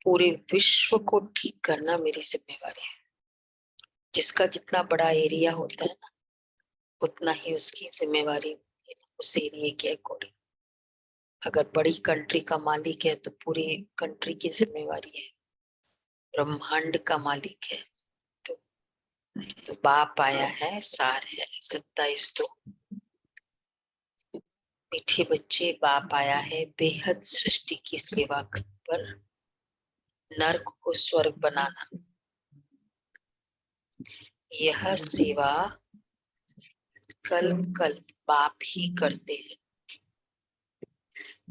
पूरे विश्व को ठीक करना मेरी जिम्मेवारी है। जिसका जितना बड़ा एरिया होता है ना, उतना ही उसकी जिम्मेवारी होती है उस एरिया के अकॉर्डिंग। अगर बड़ी कंट्री का मालिक है तो पूरी कंट्री की जिम्मेवारी है। ब्रह्मांड का मालिक है तो बाप आया है, सार है, 27 तो मीठे बच्चे। बाप आया है बेहद सृष्टि की सेवा पर, नर्क को स्वर्ग बनाना। यह सेवा कल्प कल्प बाप ही करते हैं।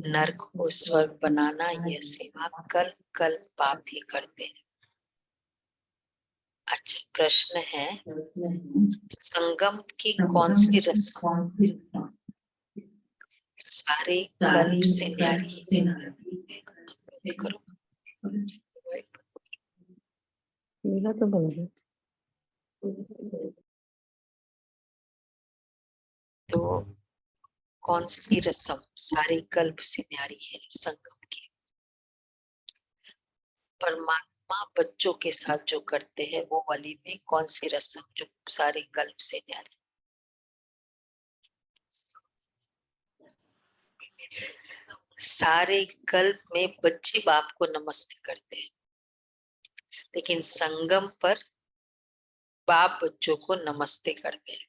नर्क को स्वर्ग बनाना, यह सेवा कल्प कल्प बाप ही करते हैं। अच्छा, प्रश्न है, संगम की कौन सी रस्म सारे कल्प से न्यारी करो? तो बोलो। तो कौन सी रस्म सारे कल्प से न्यारी है? संगम की। परमात्मा बच्चों के साथ जो करते हैं वो वाली में कौन सी रस्म जो सारे कल्प से न्यारी? सारे कल्प में बच्चे बाप को नमस्ते करते हैं, लेकिन संगम पर बाप बच्चों को नमस्ते करते हैं।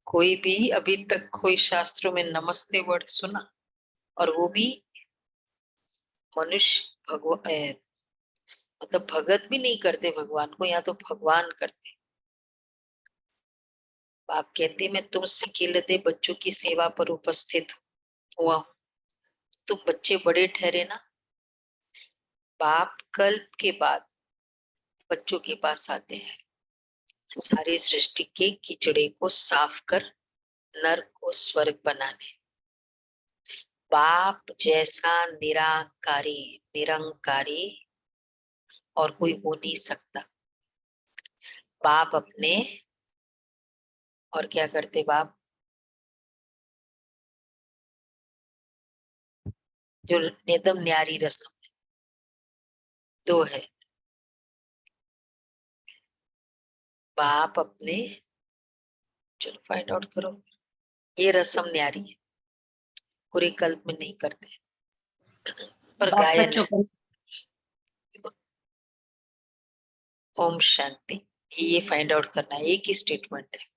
कोई भी अभी तक कोई शास्त्रों में नमस्ते वर्ड सुना? और वो भी मनुष्य मतलब भगत भी नहीं करते भगवान को, या तो भगवान करते। बाप कहते मैं तुमसे किलते बच्चों की सेवा पर उपस्थित हुआ हूं, तुम बच्चे बड़े ठहरे ना। बाप कल्प के बाद बच्चों के पास आते हैं, सारी सृष्टि के कीचड़े को साफ कर नर्क को स्वर्ग बनाने। बाप जैसा निराकारी निरंकारी और कोई हो नहीं सकता। बाप अपने और क्या करते बाप? जो निदम न्यारी रस्म दो है। बाप अपने, चलो फाइंड आउट करो, ये रस्म न्यारी है, पूरे कल्प में नहीं करते पर गायन है। ओम शांति, ये फाइंड आउट करना है। एक ही स्टेटमेंट है।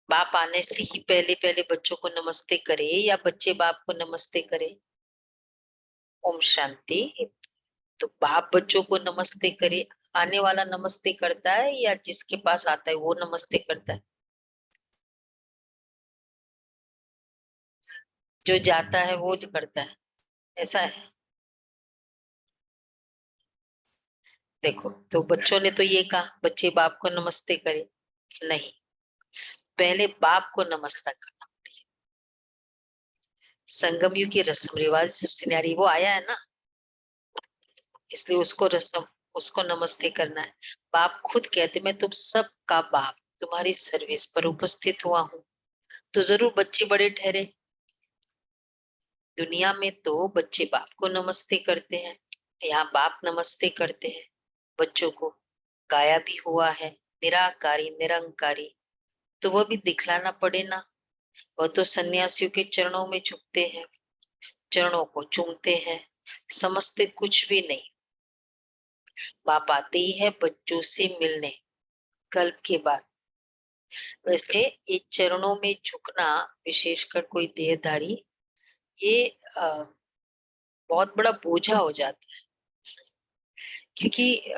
बाप आने से ही पहले पहले बच्चों को नमस्ते करे या बच्चे बाप को नमस्ते करे? ओम शांति। तो बाप बच्चों को नमस्ते करे, आने वाला नमस्ते करता है या जिसके पास आता है वो नमस्ते करता है? जो जाता है वो जो करता है, ऐसा है। देखो, तो बच्चों ने तो ये कहा बच्चे बाप को नमस्ते करे, नहीं, पहले बाप को नमस्कार करना पड़ेगा। संगम युग की रस्म रिवाज सबसे न्यारी वो आया है ना, इसलिए उसको रस्म, उसको नमस्ते करना है। बाप खुद कहते मैं तुम सब का बाप तुम्हारी सर्विस पर उपस्थित हुआ हूँ, तो जरूर बच्चे बड़े ठहरे। दुनिया में तो बच्चे बाप को नमस्ते करते हैं, यहाँ बाप नमस्ते करते हैं बच्चों को। गाया भी हुआ है निराकारी निरंकारी, तो वह भी दिखलाना पड़े ना। वह तो सन्यासियों के चरणों में झुकते हैं, चरणों को चूमते हैं, समझते कुछ भी नहीं। बाप आते ही है बच्चों से मिलने कल्प के बाद। वैसे ये चरणों में झुकना, विशेषकर कोई देहधारी, ये बहुत बड़ा बोझा हो जाता है। क्योंकि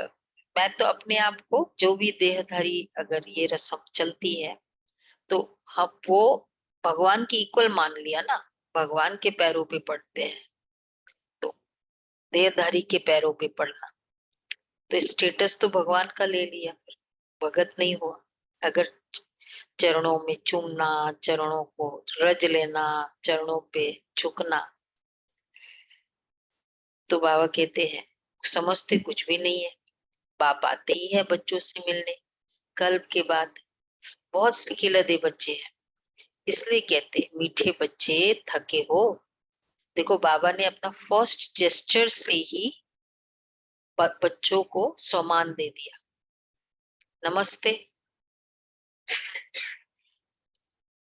मैं तो अपने आप को, जो भी देहधारी अगर ये रस्म चलती है तो हम वो भगवान की इक्वल मान लिया ना, भगवान के पैरों पे पड़ते हैं। तो देहधारी के पैरों पे पड़ना, तो स्टेटस तो भगवान का ले लिया, फिर भगत नहीं हुआ। अगर चरणों में चूमना, चरणों को रज लेना, चरणों पे झुकना, तो बाबा कहते हैं समझते कुछ भी नहीं है। बाप आते ही है बच्चों से मिलने कल्प के बाद। बहुत सिकिलदे बच्चे हैं, इसलिए कहते मीठे बच्चे थके हो देखो बाबा ने अपना फर्स्ट जेस्चर से ही बच्चों को सम्मान दे दिया। नमस्ते।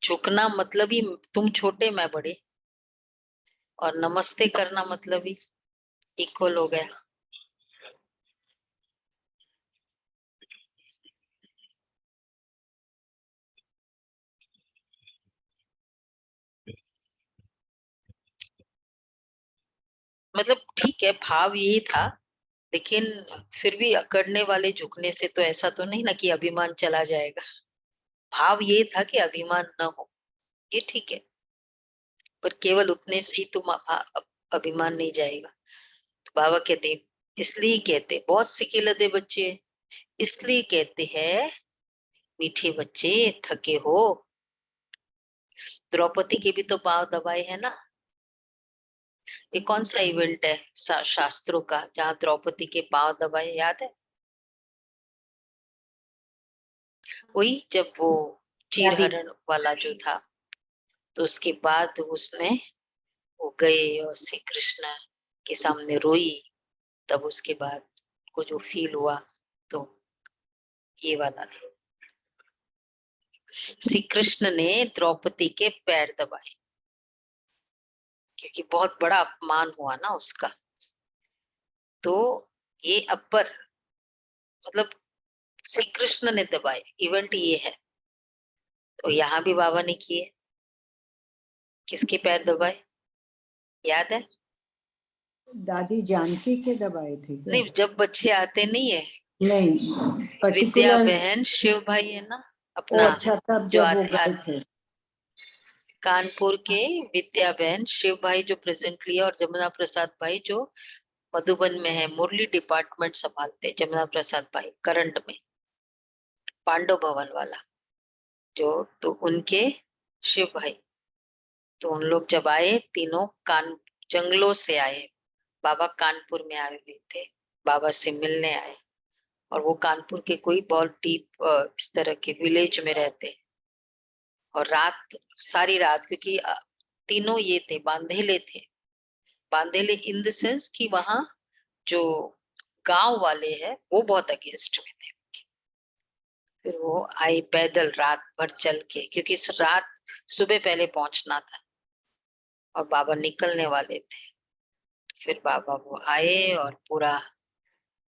झुकना मतलब ही तुम छोटे मैं बड़े, और नमस्ते करना मतलब ही इक्वल हो गया। मतलब ठीक है, भाव यही था, लेकिन फिर भी अकड़ने वाले झुकने से तो ऐसा तो नहीं ना कि अभिमान चला जाएगा। भाव ये था कि अभिमान न हो, ये ठीक है, पर केवल उतने से ही तुम अभिमान नहीं जाएगा। तो बाबा कहते, इसलिए कहते बहुत सिकिलदे बच्चे, इसलिए कहते हैं मीठे बच्चे थके हो। द्रौपदी के भी तो पांव दबाए है ना। ये कौन सा इवेंट है शास्त्रों का जहाँ द्रौपदी के पांव दबाए, याद है? वही जब वो दादी चीरहरण वाला जो था, तो उसके बाद उसने वो गए और श्री कृष्ण के सामने रोई, तब उसके बाद को जो फील हुआ, तो ये वाला था। श्री कृष्ण ने द्रौपदी के पैर दबाए, क्योंकि बहुत बड़ा अपमान हुआ ना उसका। तो ये अपर मतलब श्री कृष्ण ने दबाए, इवेंट ये है। तो यहाँ भी बाबा ने किए, किसके पैर दबाए याद है? दादी जानकी के दबाए थे क्या? नहीं, जब बच्चे आते नहीं है, नहीं, विद्या पर्टिकुलर। बहन शिव भाई है ना ओ अपना, अच्छा, तब जो जब वो गए थे। कानपुर के विद्या बहन शिव भाई जो प्रेजेंटली है, और जमुना प्रसाद भाई जो मधुबन में है, मुरली डिपार्टमेंट संभालते हैं। जमुना प्रसाद भाई करंट में पांडव भवन वाला जो, तो उनके शिव भाई, तो उन लोग जब आए तीनों कान जंगलों से आए, बाबा कानपुर में आए हुए थे, बाबा से मिलने आए। और वो कानपुर के कोई बहुत डीप इस तरह के विलेज में रहते, और रात सारी रात, क्योंकि तीनों ये थे बांधेले थे। बांधेले इन द सेंस कि वहां जो गांव वाले हैं वो बहुत अगेंस्ट में थे। फिर वो आए पैदल रात भर चल के, क्योंकि इस रात सुबह पहले पहुंचना था और बाबा निकलने वाले थे। फिर बाबा वो आए और पूरा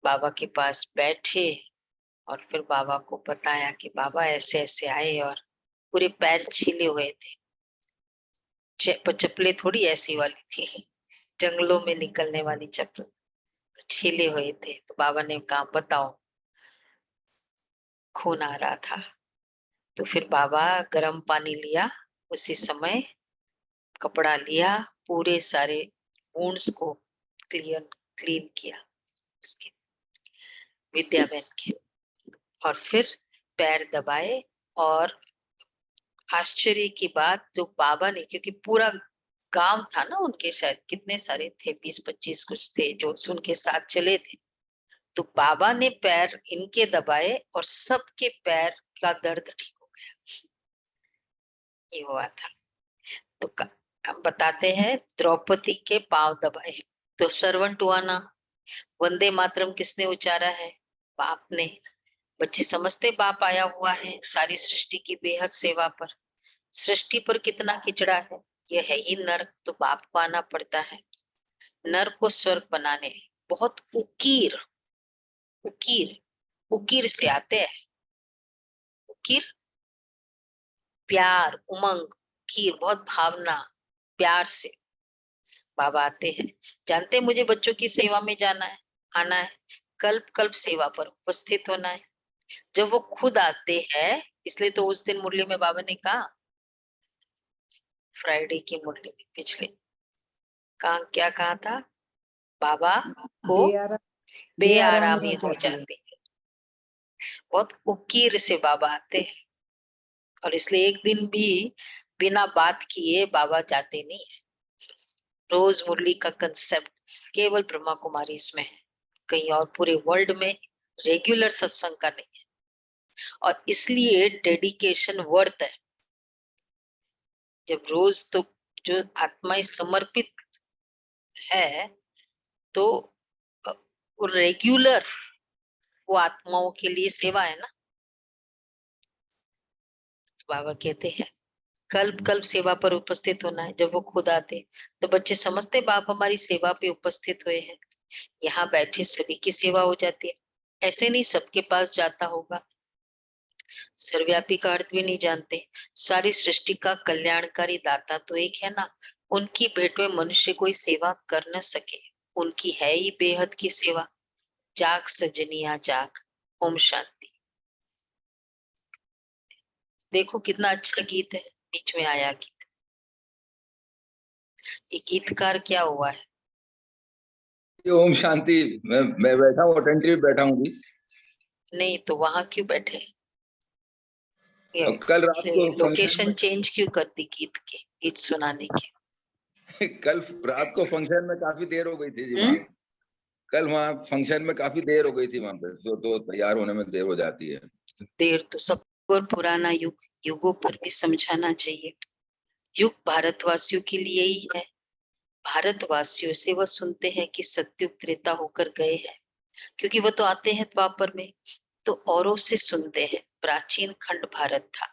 बाबा के पास बैठे, और फिर बाबा को बताया कि बाबा ऐसे ऐसे आए, और पूरे पैर छिले हुए थे। चप्पलें थोड़ी ऐसी वाली थी, जंगलों में निकलने वाली चप्पल, छिले हुए थे। तो बाबा ने कहा बताओ, खून आ रहा था। तो फिर बाबा गर्म पानी लिया, उसी समय कपड़ा लिया, पूरे सारे वुंड्स को क्लीन किया उसके, विद्या बहन के, और फिर पैर दबाए। और आश्चर्य की बात, जो बाबा ने, क्योंकि पूरा गांव था ना उनके, शायद कितने सारे थे, 20-25 कुछ थे जो उनके साथ चले थे, तो बाबा ने पैर इनके दबाए और सबके पैर का दर्द ठीक हो गया। ये हुआ था। तो हम बताते हैं द्रौपदी के पांव दबाए, तो सर्वंट हुआ ना। वंदे मातरम किसने उच्चारा है? बाप ने। बच्चे समझते बाप आया हुआ है सारी सृष्टि की बेहद सेवा पर। सृष्टि पर कितना किचड़ा है, यह है ही नर्क, तो बाप को आना पड़ता है नर्क को स्वर्ग बनाने। बहुत उकीर उकीर उकीर से आते हैं। उकीर प्यार, उमंग, उकीर बहुत भावना, प्यार से बाबा आते हैं। जानते हैं मुझे बच्चों की सेवा में जाना है, आना है, कल्प कल्प सेवा पर उपस्थित होना है। जब वो खुद आते हैं, इसलिए तो उस दिन मुरली में बाबा ने कहा, फ्राइडे की मुरली में पिछले, कहा क्या कहा था? बाबा को बेआरामी बेआरामी हो हो जाती है। जाती है। बहुत उकीर से बाबा आते हैं, और इसलिए एक दिन भी बिना बात किए बाबा जाते नहीं है। रोज मुरली का कंसेप्ट केवल ब्रह्मा कुमारी इसमें है, कहीं और पूरे वर्ल्ड में रेगुलर सत्संग का नहीं है। और इसलिए डेडिकेशन वर्थ है। जब रोज तो जो आत्माएं समर्पित है तो वो रेगुलर वो आत्माओं के लिए सेवा है ना। बाबा कहते हैं कल्प कल्प सेवा पर उपस्थित होना है। जब वो खुद आते तो बच्चे समझते बाप हमारी सेवा पे उपस्थित हुए हैं, यहाँ बैठे सभी की सेवा हो जाती है। ऐसे नहीं सबके पास जाता होगा, सर्वव्यापी का अर्थ भी नहीं जानते। सारी सृष्टि का कल्याणकारी दाता तो एक है ना, उनकी भेंट में मनुष्य कोई सेवा कर न सके, उनकी है ही बेहद की सेवा। जाग सजनिया जाग, ओम शांति। देखो कितना अच्छा गीत है, बीच में आया गीत। ये गीतकार क्या हुआ है? ओम शांति। मैं बैठा हूँ, अटेंटिव बैठा हूँ जी। नहीं तो वहां क्यों बैठे? और कल रात को फंक्शन लोकेशन चेंज क्यों कर दी गीत के, गीत सुनाने के? में कल रात को फंक्शन में काफी देर हो गई थी जी वहाँ। कल वहाँ फंक्शन में काफी देर हो गई थी वहां पे, तो तैयार होने में देर हो जाती है। देर तो सब। और पुराना युग, युगों पर भी समझाना चाहिए। युग भारतवासियों के लिए ही है। भारतवासियों से वह सुनते हैं कि सत्युग त्रेता होकर गए हैं, क्योंकि वह तो आते हैं द्वापर में। तो औरों से सुनते हैं। प्राचीन खंड भारत था,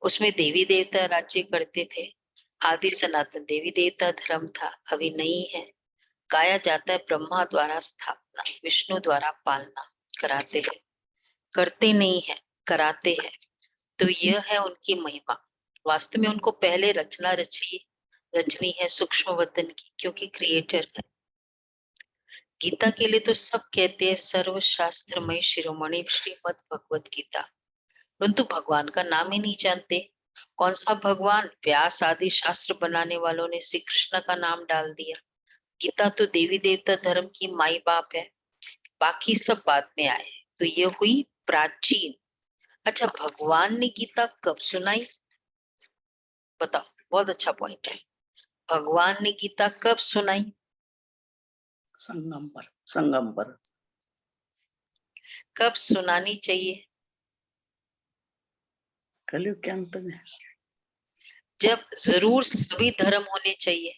उसमें देवी देवता राज्य करते थे। आदि सनातन देवी देवता धर्म था, अभी नहीं है। गाया जाता है ब्रह्मा द्वारा स्थापना, विष्णु द्वारा पालना। कराते हैं, करते नहीं है, कराते हैं। तो यह है उनकी महिमा। वास्तव में उनको पहले रचनी है सूक्ष्म वतन की, क्योंकि क्रिएटर है। गीता के लिए तो सब कहते हैं सर्वशास्त्रमय शिरोमणि श्रीमद् भगवत गीता, परंतु भगवान का नाम ही नहीं जानते। कौन सा भगवान? व्यास आदि शास्त्र बनाने वालों ने श्री कृष्ण का नाम डाल दिया। गीता तो देवी देवता धर्म की माई बाप है, बाकी सब बाद में आए। तो ये हुई प्राचीन। अच्छा, भगवान ने गीता कब सुनाई? बताओ, बहुत अच्छा पॉइंट है। भगवान ने गीता कब सुनाई? संगम पर। कब सुनानी चाहिए? कलयुग के अंत में। जब जरूर सभी धर्म होने चाहिए,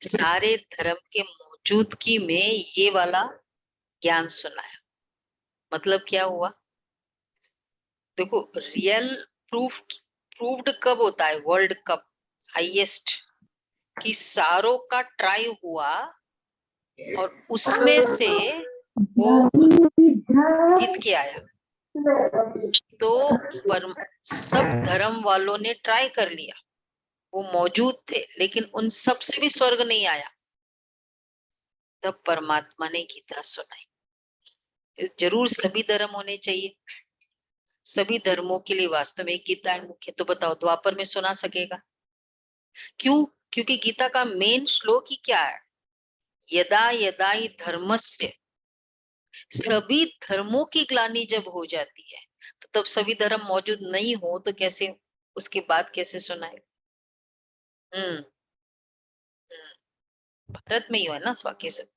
सारे धर्म के मौजूदगी में ये वाला ज्ञान सुनाया। मतलब क्या हुआ? देखो, रियल प्रूव्ड कब होता है? वर्ल्ड कप हाईएस्ट, कि सारों का ट्राई हुआ और उसमें से वो जीत के आया। तो सब धर्म वालों ने ट्राई कर लिया, वो मौजूद थे, लेकिन उन सब से भी स्वर्ग नहीं आया। तब परमात्मा ने गीता सुनाई। जरूर सभी धर्म होने चाहिए, सभी धर्मों के लिए वास्तव में गीता है मुख्य। तो बताओ, द्वापर में सुना सकेगा? क्यों? क्योंकि गीता का मेन श्लोक ही क्या है? यदा यदा ही धर्मस्य, सभी धर्मों की ग्लानि जब हो जाती है, तो तब सभी धर्म मौजूद नहीं हो तो कैसे, उसके बाद कैसे सुनाए? हम्म भारत में ही है ना बाकी सब।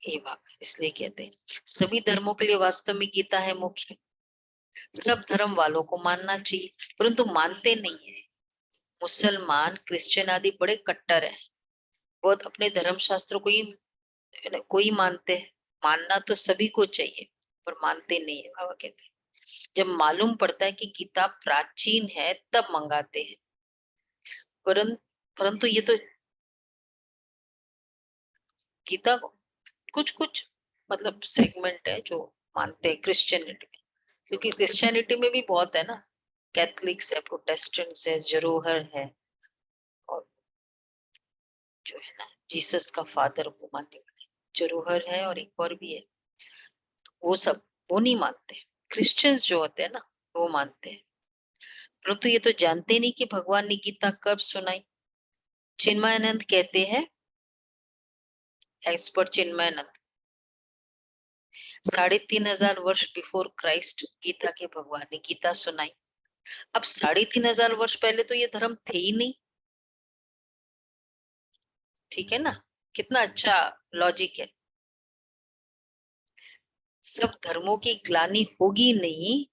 ये बात इसलिए कहते हैं सभी धर्मों के लिए वास्तव में गीता है मुख्य। सब धर्म वालों को मानना चाहिए, परंतु मानते नहीं है। मुसलमान क्रिश्चियन आदि बड़े कट्टर है, बहुत अपने धर्म शास्त्र को ही मानते हैं। मानना तो सभी को चाहिए, पर मानते नहीं है। बाबा कहते हैं जब मालूम पड़ता है कि गीता प्राचीन है तब मंगाते हैं। परंतु ये तो गीता को कुछ कुछ मतलब सेगमेंट है जो मानते हैं क्रिश्चियनिटी में, क्योंकि क्रिश्चियनिटी में भी बहुत है ना, कैथलिक्स है, प्रोटेस्टेंट्स है, जरोहर है, और जो है ना जीसस का फादर को मानने वाले जरोहर है, और एक और भी है। वो सब वो नहीं मानते। क्रिश्चियंस जो होते हैं ना वो मानते हैं। परंतु ये तो जानते नहीं कि भगवान ने गीता कब सुनाई। चिन्मयानंद कहते हैं, एक्सपर्ट चिन्मयानंद, 3,500 वर्ष बिफोर क्राइस्ट गीता के भगवान ने गीता सुनाई। अब 3,500 वर्ष पहले तो ये धर्म थे ही नहीं। ठीक है ना, कितना अच्छा लॉजिक है। सब धर्मों की ग्लानि होगी नहीं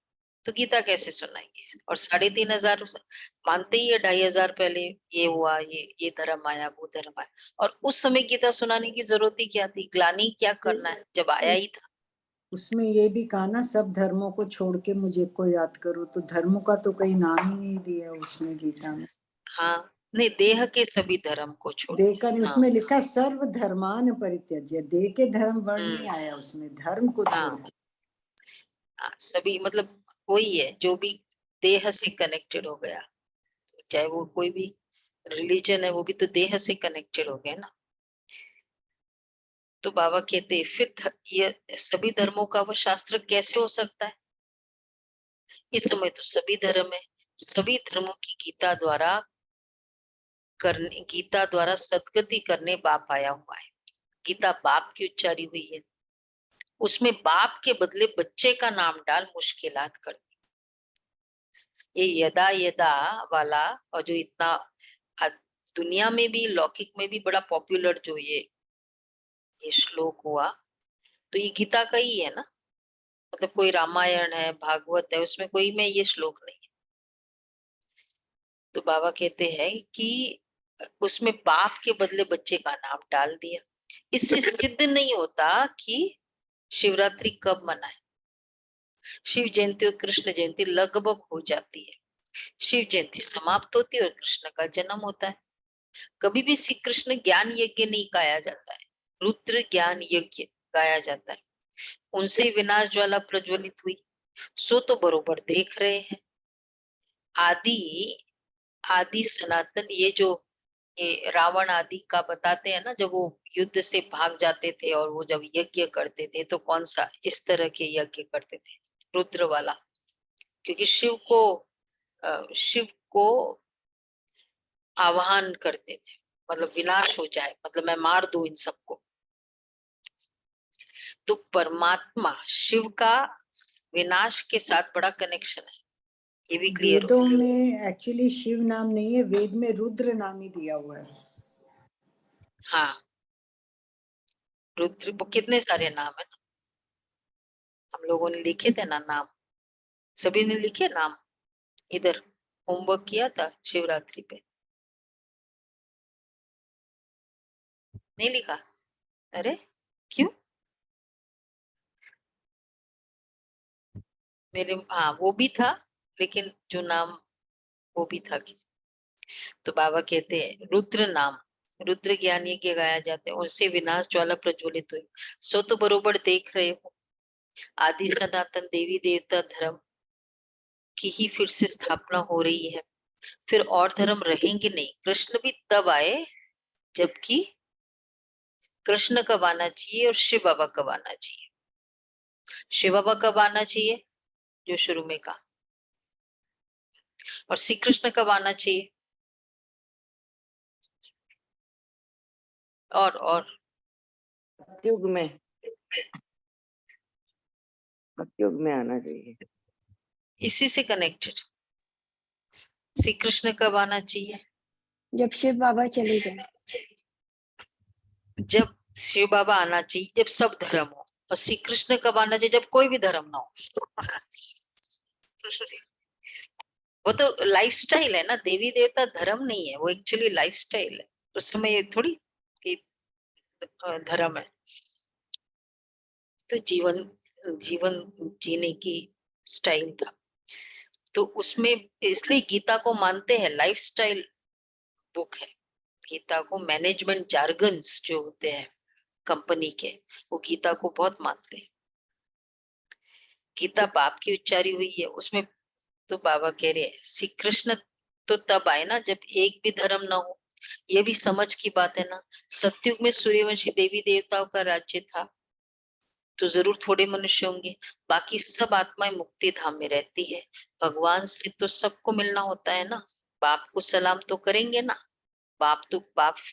तो गीता कैसे सुनाएंगे? और 3,500 मानते ही है 2,500 पहले ये हुआ, ये धर्म आया, वो धर्म आया। और उस समय गीता सुनाने की जरूरत ही क्या थी? ग्लानि क्या करना है जब आया ही था। उसमें ये भी कहा ना, सब धर्मों को छोड़ के मुझे को याद करो, तो धर्मों का तो कहीं नाम ही नहीं दिया उसने गीता में। हाँ, नहीं, देह के सभी धर्म को छोड़। देकर हाँ, उसमें लिखा सर्व धर्मान परित्यज्य, देह के धर्म वर्ण नहीं आया उसमें, धर्म को छोड़ हाँ, के। हाँ, सभी मतलब वही है जो भी देह से कनेक्टेड हो गया, चाहे वो कोई भी रिलीजन है, वो भी तो देह से कनेक्टेड हो गया ना। तो बाबा कहते हैं फिर ये सभी धर्मों का वो शास्त्र कैसे हो सकता है? इस समय तो सभी धर्म है, सभी धर्मों की गीता द्वारा सदगति करने बाप आया हुआ है। गीता बाप की उच्चारी हुई है, उसमें बाप के बदले बच्चे का नाम डाल मुश्किलात कर दी। ये यदा यदा वाला, और जो इतना दुनिया में भी लौकिक में भी बड़ा पॉपुलर जो ये श्लोक हुआ, तो ये गीता का ही है ना। मतलब कोई रामायण है, भागवत है, उसमें कोई में ये श्लोक नहीं है। तो बाबा कहते हैं कि उसमें बाप के बदले बच्चे का नाम डाल दिया। इससे सिद्ध नहीं होता कि शिवरात्रि कब मनाए। शिव जयंती और कृष्ण जयंती लगभग हो जाती है, शिव जयंती समाप्त होती है और कृष्ण का जन्म होता है। कभी भी श्री कृष्ण ज्ञान यज्ञ नहीं गाया जाता है, रुद्र ज्ञान यज्ञ गाया जाता है। उनसे विनाश ज्वाला प्रज्वलित हुई, सो तो बरोबर देख रहे हैं। आदि आदि सनातन, ये रावण आदि का बताते हैं ना, जब वो युद्ध से भाग जाते थे और वो जब यज्ञ करते थे तो कौन सा इस तरह के यज्ञ करते थे? रुद्र वाला। क्योंकि शिव को आह्वान करते थे, मतलब विनाश हो जाए, मतलब मैं मार दूं इन सबको। तो परमात्मा शिव का विनाश के साथ बड़ा कनेक्शन है, ये भी क्लियर वेदों हो। में एक्चुअली शिव नाम नहीं है, वेद में रुद्र नाम ही दिया हुआ है। हाँ, रुद्र वो कितने सारे नाम है ना, हम लोगों ने लिखे थे ना नाम, सभी ने लिखे नाम। इधर होमवर्क किया था शिवरात्रि पे, नहीं लिखा? अरे क्यों? मेरे हाँ वो भी था, लेकिन जो नाम वो भी था कि, तो बाबा कहते हैं रुद्र नाम, रुद्र ज्ञान यज्ञ गाया जाते हैं, उनसे विनाश ज्वाला प्रज्वलित हुई, सो तो बरोबर देख रहे हो। आदि सनातन देवी देवता धर्म की ही फिर से स्थापना हो रही है, फिर और धर्म रहेंगे नहीं। कृष्ण भी तब आए जबकि कृष्ण कब आना चाहिए और शिव बाबा कब आना चाहिए? शिव बाबा कब आना चाहिए जो शुरू में कहा, और श्री कृष्ण कब आना चाहिए? और सतयुग में आना चाहिए। इसी से कनेक्टेड श्री कृष्ण कब आना चाहिए? जब शिव बाबा चले जाए। जब शिव बाबा आना चाहिए जब सब धर्म हो, और श्री कृष्ण कब आना चाहिए? जब कोई भी धर्म ना हो। वो तो लाइफस्टाइल है ना, देवी देवता धर्म नहीं है, वो एक्चुअली लाइफस्टाइल है। उस समय ये थोड़ी कि धर्म है, तो जीवन जीवन जीने की स्टाइल था। तो उसमें इसलिए गीता को मानते हैं लाइफस्टाइल बुक है। गीता को मैनेजमेंट जार्गन्स जो होते हैं कंपनी के, वो गीता को बहुत मानते हैं। गीता बाप की उच्चारी हुई है उसमें। तो बाबा कह रहे हैं श्री कृष्ण तो तब आए ना जब एक भी धर्म ना हो। ये भी समझ की बात है ना, सतयुग में सूर्यवंशी देवी देवताओं का राज्य था, तो जरूर थोड़े मनुष्य होंगे, बाकी सब आत्माएं मुक्ति धाम में रहती है। भगवान से तो सबको मिलना होता है ना, बाप को सलाम तो करेंगे ना। बाप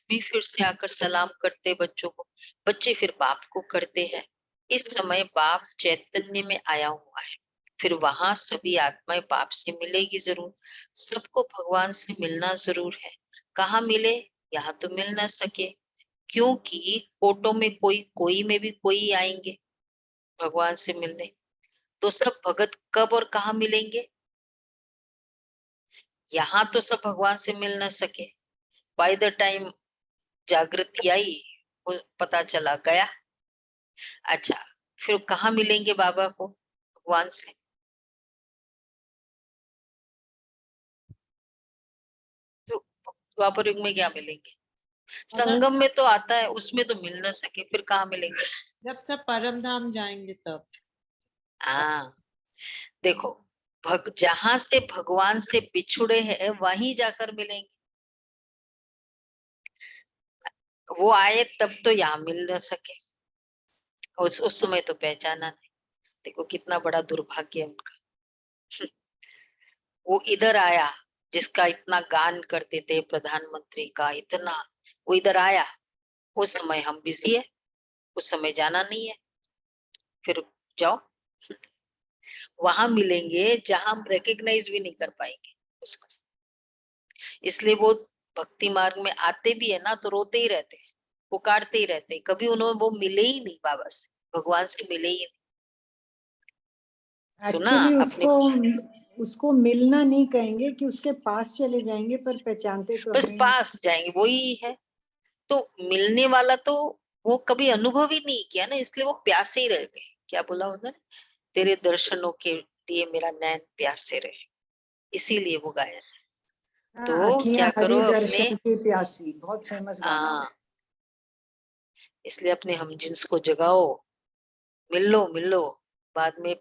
भी फिर से आकर सलाम करते बच्चों को, बच्चे फिर बाप को करते हैं। इस समय बाप चैतन्य में आया हुआ है, फिर वहां सभी आत्माएं बाप से मिलेगी जरूर। सबको भगवान से मिलना जरूर है। कहाँ मिले? यहाँ तो मिल ना सके, क्योंकि कोटों में कोई में भी कोई आएंगे भगवान से मिलने। तो सब भगत कब और कहाँ मिलेंगे? यहाँ तो सब भगवान से मिल न सके। बाय द टाइम जागृति आई, वो पता चला गया। अच्छा, फिर कहाँ मिलेंगे बाबा को? भगवान से। तो द्वापर युग में क्या मिलेंगे? संगम में तो आता है, उसमें तो मिल न सके, फिर कहाँ मिलेंगे? जब सब परम धाम जाएंगे तब। हाँ, देखो, जहां से भगवान से बिछुड़े हैं वहीं जाकर मिलेंगे। वो आए तब तो यहाँ मिल न सके, उस समय तो पहचाना नहीं। देखो कितना बड़ा दुर्भाग्य है उनका। वो इधर आया, जिसका इतना गान करते थे प्रधानमंत्री का, इतना, वो इधर आया, उस समय हम बिजी है, उस समय जाना नहीं है। फिर जाओ, वहां मिलेंगे जहां हम रिकग्नाइज भी नहीं कर पाएंगे उसको। इसलिए वो भक्ति मार्ग में आते भी है ना, तो रोते ही रहते हैं, पुकारते ही रहते हैं। कभी उन्होंने वो मिले ही नहीं, बाबा से, भगवान से मिले ही नहीं। सुना एक्चुअली अपने, उसको मिलना नहीं कहेंगे कि उसके पास चले जाएंगे, पर पहचानते तो बस हैं। पास जाएंगे, वही है। तो मिलने वाला तो वो कभी अनुभव ही नहीं किया ना, इसलिए वो प्यासे ही रह गए। क्या बोला उन्होंने? तेरे दर्शनों के लिए मेरा नैन प्यासे रहे, इसीलिए वो गाया। तो अखियां क्या करो हरि अपने, दर्शन की प्यासी, बहुत फेमस गाना है। इसलिए अपने हम जिन्स को जगाओ, मिलो मिलो, बाद में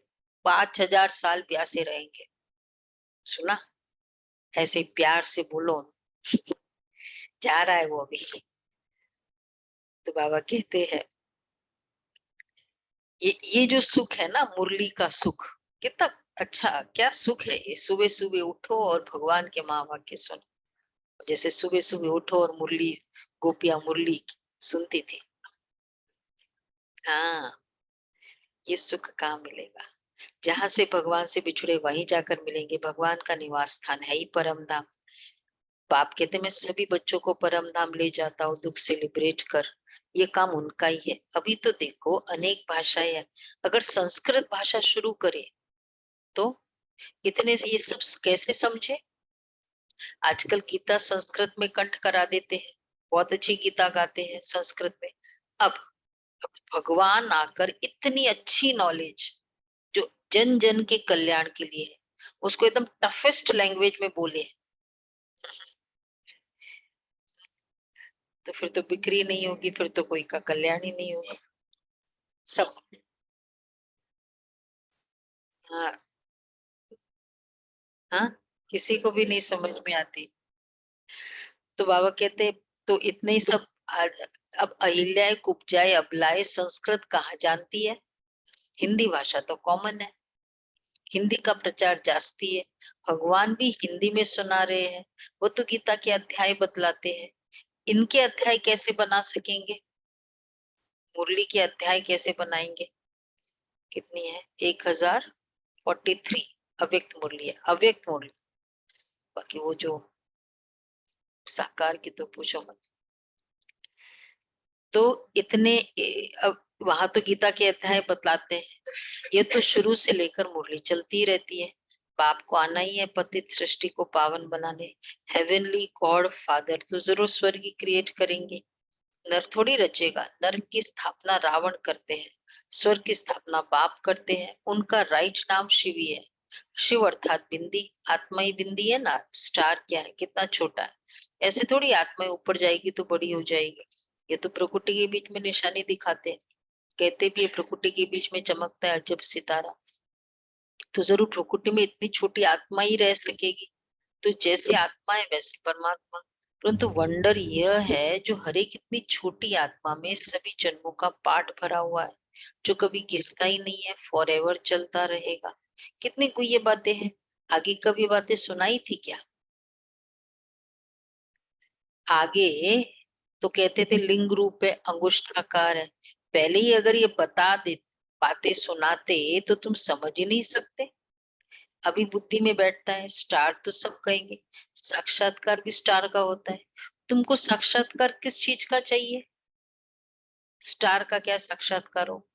5000 साल प्यासे रहेंगे। सुना, ऐसे ही प्यार से बोलो। जा रहा है वो अभी। तो बाबा कहते हैं, ये जो सुख है ना, मुरली का सुख, कितना अच्छा, क्या सुख है ये। सुबह सुबह उठो और भगवान के महावाक्य सुनो। जैसे सुबह सुबह उठो और मुरली, गोपियां मुरली सुनती थी। हाँ, ये सुख कहाँ मिलेगा? जहां से भगवान से बिछुड़े वहीं जाकर मिलेंगे। भगवान का निवास स्थान है ही परम धाम। बाप कहते मैं सभी बच्चों को परम धाम ले जाता हूँ, दुख से लिबरेट कर। ये काम उनका ही है। अभी तो देखो अनेक भाषाएं हैं, अगर संस्कृत भाषा शुरू करे तो इतने से ये सब कैसे समझे? आजकल गीता संस्कृत में कंठ करा देते हैं, बहुत अच्छी गीता गाते हैं संस्कृत में। अब भगवान आकर इतनी अच्छी नॉलेज जो जन जन के कल्याण के लिए है, उसको एकदम टफेस्ट लैंग्वेज में बोले, तो फिर तो बिक्री नहीं होगी, फिर तो कोई का कल्याण ही नहीं होगा। सब, हाँ हाँ, किसी को भी नहीं समझ में आती। तो बाबा कहते तो इतने ही सब अब अहिल्याएं कुब्जाएं अबलाएं संस्कृत कहाँ जानती है? हिंदी भाषा तो कॉमन है, हिंदी का प्रचार जास्ती है। भगवान भी हिंदी में सुना रहे हैं, वो तो गीता के अध्याय बतलाते हैं। इनके अध्याय कैसे बना सकेंगे? मुरली के अध्याय कैसे बनाएंगे? कितनी है? 1043 अव्यक्त मुरली है, अव्यक्त मुरली। बाकी वो जो साकार की तो पूछो मत। तो इतने अब वहां तो गीता के अध्याय बतलाते हैं, ये तो शुरू से लेकर मुरली चलती रहती है। बाप को आना ही है पतित सृष्टि को पावन बनाने। हेवनली गॉड फादर तो जरूर स्वर्ग ही क्रिएट करेंगे, नर थोड़ी रचेगा। नर की स्थापना रावण करते हैं, स्वर्ग की स्थापना बाप करते हैं। उनका राइट नाम शिव ही है। शिव अर्थात बिंदी, आत्मा ही बिंदी है ना। स्टार क्या है, कितना छोटा है। ऐसे थोड़ी आत्मा ऊपर जाएगी तो बड़ी हो जाएगी। ये तो प्रकृति के बीच में निशानी दिखाते हैं। कहते भी है प्रकृति के बीच में चमकता है अजब सितारा। तो जरूर प्रकृति में इतनी छोटी आत्मा ही रह सकेगी। तो जैसे आत्मा है वैसे परमात्मा। परंतु वंडर यह है जो हर एक इतनी छोटी आत्मा में सभी जन्मों का पाठ भरा हुआ है, जो कभी किसका ही नहीं है, फॉर एवर चलता रहेगा। कितनी गुह्य बातें हैं। आगे कभी बातें सुनाई थी क्या? आगे तो कहते थे लिंग रूप है, अंगुष्ठाकार है। पहले ही अगर ये बता दे, बातें सुनाते, तो तुम समझ ही नहीं सकते। अभी बुद्धि में बैठता है स्टार, तो सब कहेंगे। साक्षात्कार भी स्टार का होता है। तुमको साक्षात्कार किस चीज का चाहिए? स्टार का क्या साक्षात्कार हो?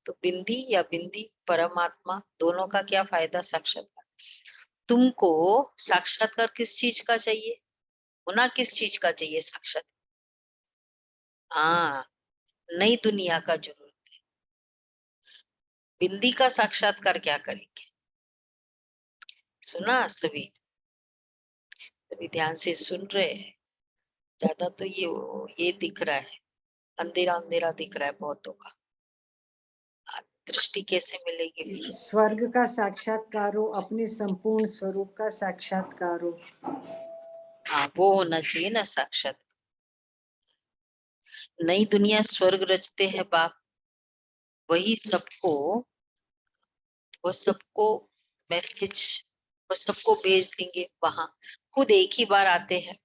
तो बिंदी या बिंदी परमात्मा दोनों का क्या फायदा? साक्षात्कार। तुमको साक्षात्कार किस चीज का चाहिए? होना किस चीज का चाहिए साक्षात? हाँ, नई दुनिया का जरूरत है। बिंदी का साक्षात्कार क्या करेंगे? सुना सभी? सभी ध्यान से सुन रहे हैं। ज्यादा तो ये दिख रहा है, अंधेरा अंधेरा दिख रहा है बहुतों का। दृष्टि कैसे मिलेगी? स्वर्ग का साक्षात्कार हो, अपने संपूर्ण स्वरूप का साक्षात्कार हो। हाँ, वो होना चाहिए ना साक्षात। नई दुनिया स्वर्ग रचते हैं बाप, वही सबको, वो सबको मैसेज, वो सबको भेज देंगे वहां। खुद एक ही बार आते हैं।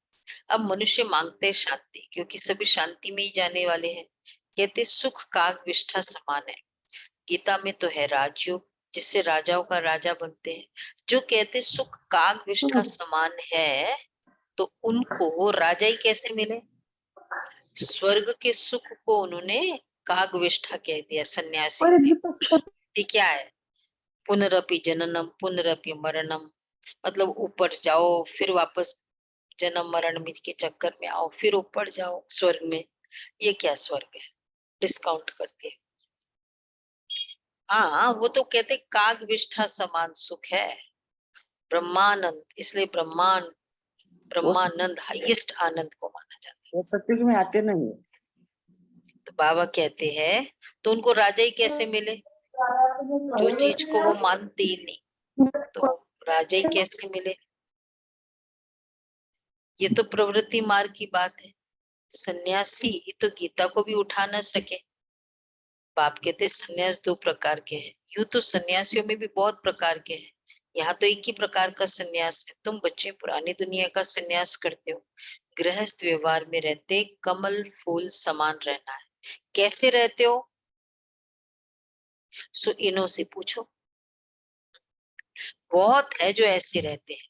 अब मनुष्य मांगते हैं शांति, क्योंकि सभी शांति में ही जाने वाले हैं। कहते सुख काग विष्ठा समान है। गीता में तो है राजयोग, जिससे राजाओं का राजा बनते हैं। जो कहते सुख काग विष्ठा समान है, तो उनको राजा ही कैसे मिले? स्वर्ग के सुख को उन्होंने काग विष्ठा कह दिया सन्यासी। ये क्या है? पुनरपि जननम पुनरपि मरणम, मतलब ऊपर जाओ फिर वापस जन्म मरण में के चक्कर में आओ, फिर ऊपर जाओ स्वर्ग में। ये क्या स्वर्ग है? डिस्काउंट करती है। हाँ, वो तो कहते काग विष्ठा समान सुख है, ब्रह्मानंद। इसलिए ब्रह्मानंद हाईएस्ट आनंद को माना जाता है। वो सत्युग में आते नहीं। तो बाबा कहते हैं तो उनको राजा ही कैसे मिले? जो चीज को वो मानते ही नहीं, तो राजा ही कैसे मिले? ये तो प्रवृत्ति मार्ग की बात है। सन्यासी तो गीता को भी उठा न सके। बाप कहते सन्यास दो प्रकार के हैं। यूं तो सन्यासियों में भी बहुत प्रकार के हैं, यहाँ तो एक ही प्रकार का सन्यास है। तुम बच्चे पुरानी दुनिया का सन्यास करते हो। गृहस्थ व्यवहार में रहते कमल फूल समान रहना है। कैसे रहते हो? सो इन्हों से पूछो। बहुत है जो ऐसे रहते हैं।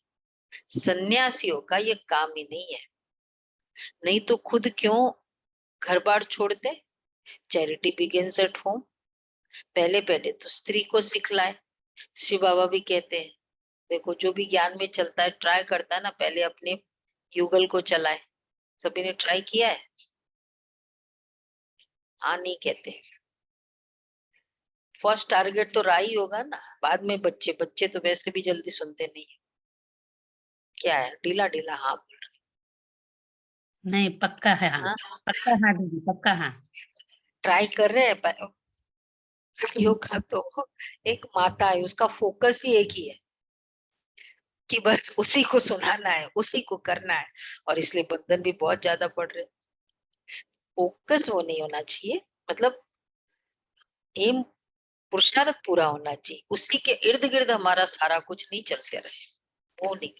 सन्यासियों का ये काम ही नहीं है। नहीं तो खुद क्यों घर बार छोड़ते? Charity begins at home. पहले पहले तो स्त्री को सिखलाए। शिव बाबा भी कहते हैं देखो, जो भी ज्ञान में चलता है ट्राई करता है ना, पहले अपने युगल को चलाए। सभी ने ट्राई किया है? हाँ नहीं कहते। फर्स्ट टारगेट तो राही होगा ना, बाद में बच्चे। बच्चे तो वैसे भी जल्दी सुनते नहीं है। क्या है? ढीला ढीला हाँ बोल रहे। नहीं पक्का है हाँ, हाँ, पक्का हाँ दीदी पक्का हाँ। ट्राई कर रहे हैं। योगा तो एक माता है, उसका फोकस ही एक ही है कि बस उसी को सुनाना है, उसी को करना है। और इसलिए बंधन भी बहुत ज्यादा पड़ रहे। फोकस वो नहीं होना चाहिए, मतलब एम, पुरुषार्थ पूरा होना चाहिए। उसी के इर्द गिर्द हमारा सारा कुछ नहीं चलते रहे, वो नहीं।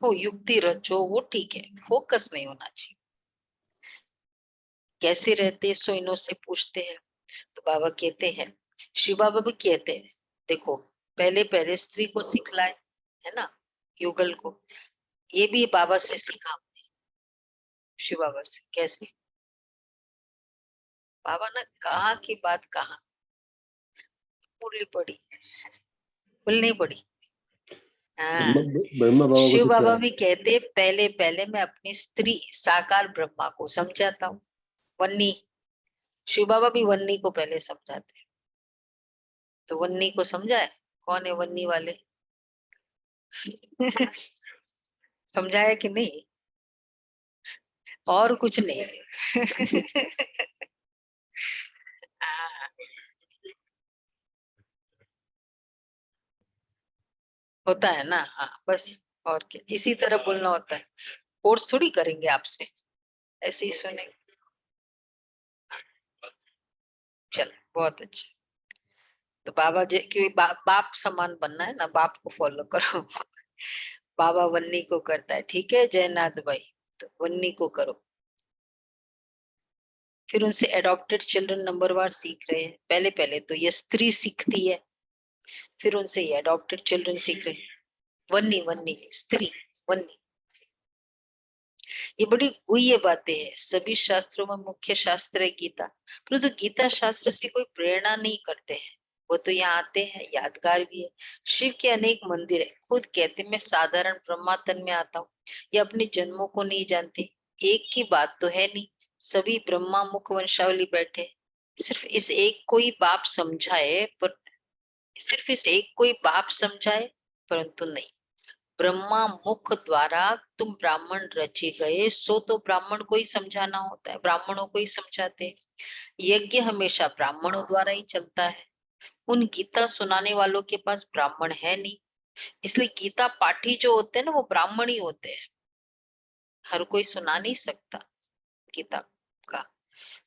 वो युक्ति रचो वो ठीक है, फोकस नहीं होना चाहिए। कैसे रहते सो इन्हों से पूछते हैं। तो बाबा कहते हैं, शिव बाबा भी कहते हैं देखो, पहले पहले स्त्री को सिखलाए, है ना, युगल को। ये भी बाबा से सीखा, शिव बाबा से। कैसे? बाबा ने कहा की बात कहा, पूरी पड़ी, भूलनी पड़ी। हाँ, ब्रह्मा बाबा को शिव बाबा सिखाया। भी कहते पहले पहले मैं अपनी स्त्री साकार ब्रह्मा को समझाता हूँ। वन्नी, शिव बाबा भी वन्नी को पहले समझाते हैं। तो वन्नी को समझाए, कौन है वन्नी वाले? समझाया कि नहीं? और कुछ नहीं। हाँ, होता है ना। हाँ बस, और क्या, इसी तरह बोलना होता है। कोर्स थोड़ी करेंगे आपसे, ऐसे ही सुनेंगे। चलो बहुत अच्छा। तो बाबा जी की बाप समान बनना है ना, बाप को फॉलो करो। बाबा वन्नी को करता है, ठीक है जयनाथ भाई, तो वन्नी को करो। फिर उनसे एडॉप्टेड चिल्ड्रन नंबरवार सीख रहे हैं। पहले पहले तो ये स्त्री सीखती है, फिर उनसे ये एडॉप्टेड चिल्ड्रन सीख रहे हैं। वन्नी वन्नी स्त्री वन्नी। ये बड़ी गुह्य बातें हैं। सभी शास्त्रों में मुख्य शास्त्र है गीता, परंतु गीता शास्त्र से कोई प्रेरणा नहीं करते हैं। वो तो यहाँ आते हैं, यादगार भी है। शिव के अनेक मंदिर है, खुद कहते मैं साधारण ब्रह्मा तन में आता हूँ। ये अपने जन्मों को नहीं जानते। एक की बात तो है नहीं, सभी ब्रह्मा मुख वंशावली बैठे। सिर्फ इस एक को ही बाप समझाए, पर सिर्फ इस एक को ही बाप समझाए, परंतु नहीं। ब्रह्मा मुख द्वारा तुम ब्राह्मण रचे गए, सो तो ब्राह्मण को ही समझाना होता है, ब्राह्मणों को ही समझाते हैं। यज्ञ हमेशा ब्राह्मणों द्वारा ही चलता है। उन गीता सुनाने वालों के पास ब्राह्मण है नहीं, इसलिए गीता पाठी जो होते हैं ना, वो ब्राह्मण ही होते हैं। हर कोई सुना नहीं सकता गीता का।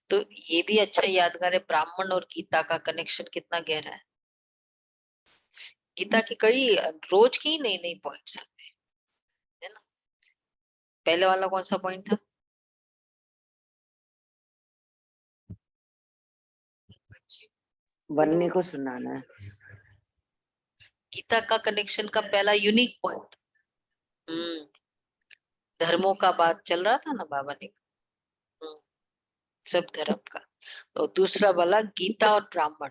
तो ये भी अच्छा यादगार है, ब्राह्मण और गीता का कनेक्शन कितना गहरा है। गीता की कई रोज की नई नई पॉइंट्स आते हैं, है ना। पहले वाला कौन सा पॉइंट था? वन्नी को सुनाना है। गीता का कनेक्शन का पहला यूनिक पॉइंट, धर्मों का बात चल रहा था ना बाबा ने, सब धर्म का। तो दूसरा वाला गीता और ब्राह्मण,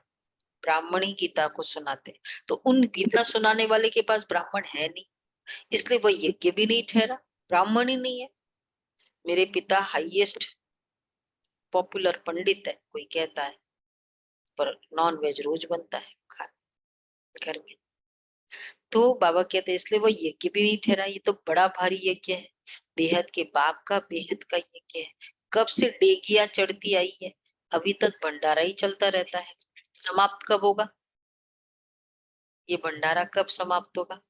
ब्राह्मण ही गीता को सुनाते। तो उन गीता सुनाने वाले के पास ब्राह्मण है नहीं, इसलिए वह यज्ञ भी नहीं ठहरा, ब्राह्मण ही नहीं है। मेरे पिता हाईएस्ट पॉपुलर पंडित है, कोई कहता है, पर नॉन वेज रोज बनता है घर में। तो बाबा कहते हैं इसलिए वो यज्ञ भी नहीं ठहरा। ये तो बड़ा भारी यज्ञ है, बेहद के बाप का बेहद का यज्ञ है। कब से डेगिया चढ़ती आई है, अभी तक भंडारा ही चलता रहता है। समाप्त कब होगा? ये भंडारा कब समाप्त होगा?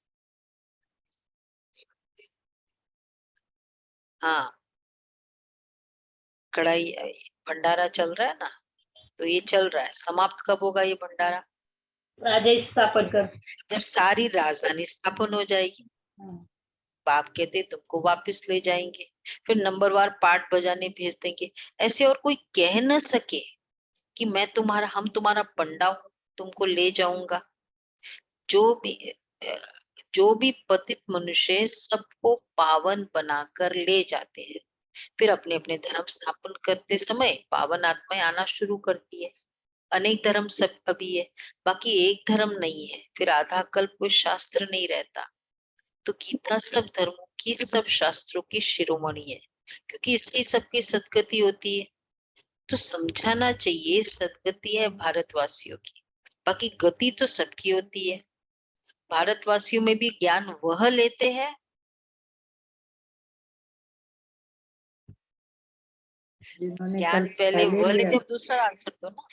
हाँ, कढ़ाई भंडारा चल रहा है ना, तो ये चल रहा है। समाप्त कब होगा ये भंडारा? राजेश स्थापन कर। जब सारी राजधानी स्थापन हो जाएगी। बाप कहते तुमको वापस ले जाएंगे, फिर नंबरवार पाठ बजाने भेज देंगे। ऐसे और कोई कह न सके कि मैं तुम्हारा, हम तुम्हारा पंडा हूं, तुमको ले जाऊंगा। जो भी जो भी पतित मनुष्य सबको पावन बनाकर ले जाते हैं, फिर अपने अपने धर्म स्थापन करते समय पावन आत्माएं आना शुरू करती है। अनेक धर्म सब अभी है, बाकी एक धर्म नहीं है, फिर आधा कल्प कोई शास्त्र नहीं रहता। तो गीता सब धर्मों की, सब शास्त्रों की शिरोमणि है, क्योंकि इससे सबकी सदगति होती है। तो समझाना चाहिए सदगति है भारतवासियों की, बाकी गति तो सबकी होती है। भारतवासियों में भी ज्ञान वह लेते हैं जिन्होंने ज्ञान कल पहले वह लिया, लेते हैं। दूसरा आंसर दो ना।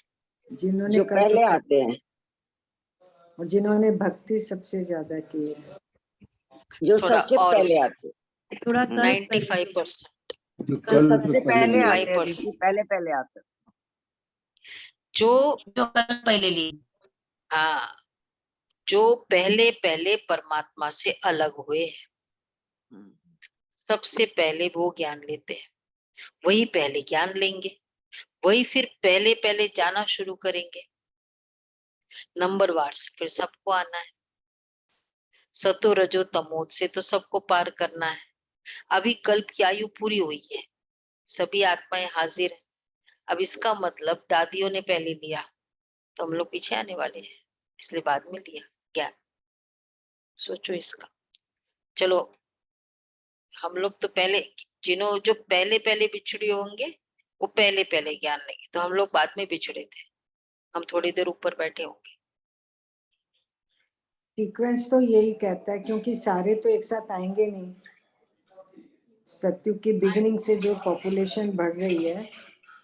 जिन्होंने जो कल पहले आते हैं, और जिन्होंने भक्ति सबसे ज्यादा की है। जो थोड़ा सबसे और पहले आते हैं, थोड़ा कल 95%। जो जो सबसे पहले आते हैं 95%। ऋषि, पहले आते हैं। जो जो कल पहले ली। हाँ, जो पहले पहले परमात्मा से अलग हुए हैं, सबसे पहले वो ज्ञान लेते हैं, वही पहले ज्ञान लेंगे, वही फिर पहले पहले जाना शुरू करेंगे। नंबरवार से फिर सबको आना है। सतो रजो तमो से तो सबको पार करना है। अभी कल्प की आयु पूरी हुई है, सभी आत्माएं हाजिर है। अब इसका मतलब दादियों ने पहले लिया, तो हम लोग पीछे आने वाले हैं, इसलिए बाद में लिया ज्ञान। सोचो इसका। चलो, हम लोग तो पहले, जो पहले पहले बिछड़े होंगे वो पहले पहले ज्ञान लेंगे, तो हम लोग बाद में बिछड़े थे, हम थोड़ी देर ऊपर बैठे होंगे। सीक्वेंस तो यही कहता है, क्योंकि सारे तो एक साथ आएंगे नहीं। सत्युग की बिगिनिंग से जो पॉपुलेशन बढ़ रही है,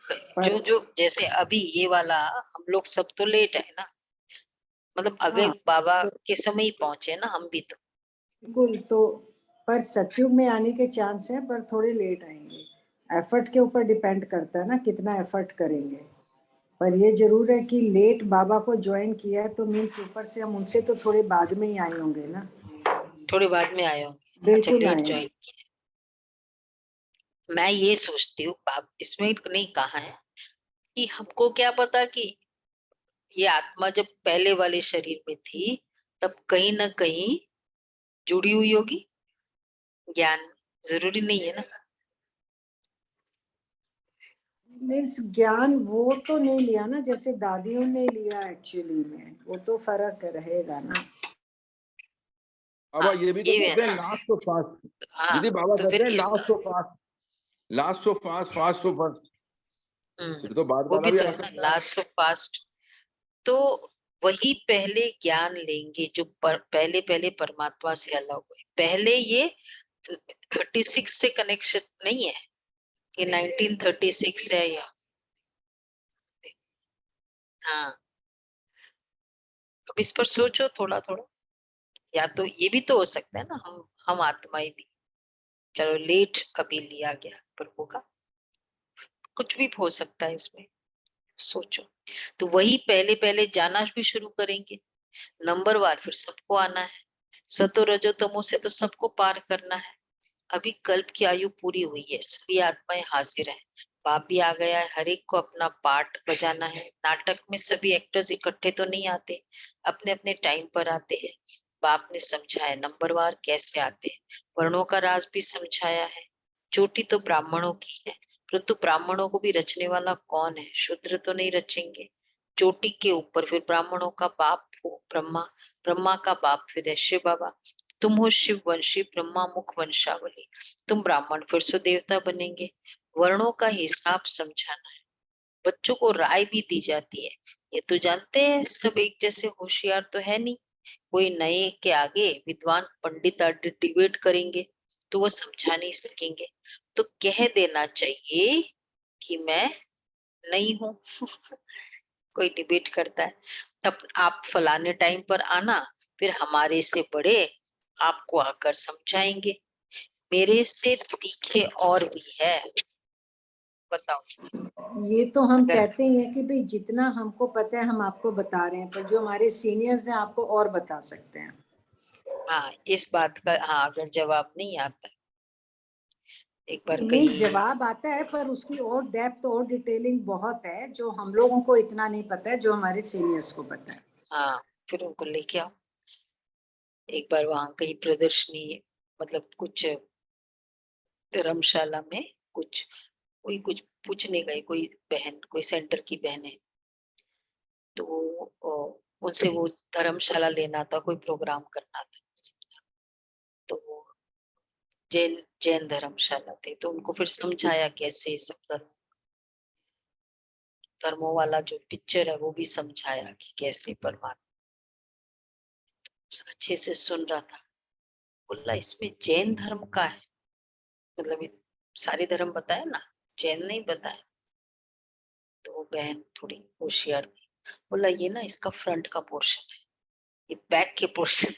पर जो जैसे अभी ये वाला, हम लोग सब तो लेट है ना, मतलब हाँ, अवेग बाबा के समय ही पहुंचे ना हम भी। तो बिल्कुल। तो पर सत्युग में आने के चांस है, पर थोड़े लेट आएंगे। एफर्ट के ऊपर डिपेंड करता है ना, कितना एफर्ट करेंगे। पर ये जरूर है कि लेट बाबा को ज्वाइन किया है, तो मीन्स ऊपर से हम उनसे तो थोड़े बाद में ही आए होंगे ना। थोड़ी बाद में आए होंगे। अच्छा, बिल्कुल लेट आए। ज्वाइन किए। मैं ये सोचती हूँ, बाप इसमें नहीं कहा है कि हमको क्या पता कि ये आत्मा जब पहले वाले शरीर में थी, तब कहीं ना कहीं जुड़ी हुई होगी ज्ञान, जरूरी नहीं है ना। मीन्स ज्ञान वो तो नहीं लिया ना जैसे दादियों ने लिया एक्चुअली में, वो तो फर्क रहेगा ना। बाबा हाँ, ये भी तो ये है कहते हैं ना। Last of fast. हाँ, दीदी बाबा तो कहते फिर हैं इसका last of fast, last of fast, fast of first. फिर तो बाद वो वाला भी भी तो आ है ना, सकता है। Last of past. तो वही पहले ज्ञान लेंगे जो पहले पहले परमात्मा से अलग हुए। पहले ये 36 से कनेक्शन नहीं है कि 1936 है या, हाँ, अब इस पर सोचो थोड़ा थोड़ा। या तो ये भी तो हो सकता है ना, हम आत्माएं भी, चलो लेट अभी लिया गया पर होगा, कुछ भी हो सकता है इसमें, सोचो। तो वही पहले पहले जाना भी शुरू करेंगे, नंबरवार फिर सबको आना है। सतो रजो तमो से तो सबको पार करना है। अभी कल्प की आयु पूरी हुई है, सभी आत्माएं हाजिर हैं, बाप भी आ गया है, हर एक को अपना पार्ट बजाना है। नाटक में सभी एक्टर्स इकट्ठे तो नहीं आते, अपने अपने टाइम पर आते हैं। बाप ने समझाया नंबरवार कैसे आते हैं, वर्णों का राज भी समझाया है। चोटी तो ब्राह्मणों की है, परंतु ब्राह्मणों को भी रचने वाला कौन है, शूद्र तो नहीं रचेंगे। चोटी के ऊपर फिर ब्राह्मणों का बाप हो ब्रह्मा, ब्रह्मा का बाप फिर है शिव बाबा। तुम हो शिव वंशी ब्रह्मा मुख वंशावली, तुम ब्राह्मण फिर से देवता बनेंगे। वर्णों का हिसाब समझाना है, बच्चों को राय भी दी जाती है। ये तो जानते हैं सब एक जैसे होशियार तो है नहीं, कोई नए के आगे विद्वान पंडित डिबेट करेंगे तो वो समझा नहीं सकेंगे। तो कह देना चाहिए कि मैं नहीं हूं। कोई डिबेट करता है, अब आप फलाने टाइम पर आना, फिर हमारे से बड़े आपको आकर समझाएंगे। मेरे से तीखे और भी है, बताओ। ये तो हम अगर कहते ही हैं कि भाई जितना हमको पता है हम आपको बता रहे हैं, पर जो हमारे सीनियर्स हैं आपको और बता सकते हैं। हाँ, इस बात का, हाँ, अगर जवाब नहीं आता, एक बार मीन्स कहीं, जवाब आता है पर उसकी और डेप्थ और डिटेलिंग बहुत है जो हम लोगों को इतना नहीं पता है, जो हमारे सीनियर्स को पता है। हाँ, फिर उनको लेके आओ। एक बार वहां कहीं प्रदर्शनी, मतलब कुछ धर्मशाला में कुछ, कोई कुछ पूछने गए, कोई बहन, कोई सेंटर की बहन है, तो उनसे वो धर्मशाला लेना था, कोई प्रोग्राम करना था, तो वो जैन जैन धर्मशाला थे, तो उनको फिर समझाया कैसे सब धर्मों वाला जो पिक्चर है वो भी समझाया कि कैसे परमात्मा, अच्छे से सुन रहा था। बोला इसमें जैन धर्म का है, मतलब ये सारे धर्म बताया ना, जैन नहीं बताया। तो वो बहन थोड़ी होशियार थी, बोला ये ना इसका फ्रंट का पोर्शन है, ये बैक के पोर्शन।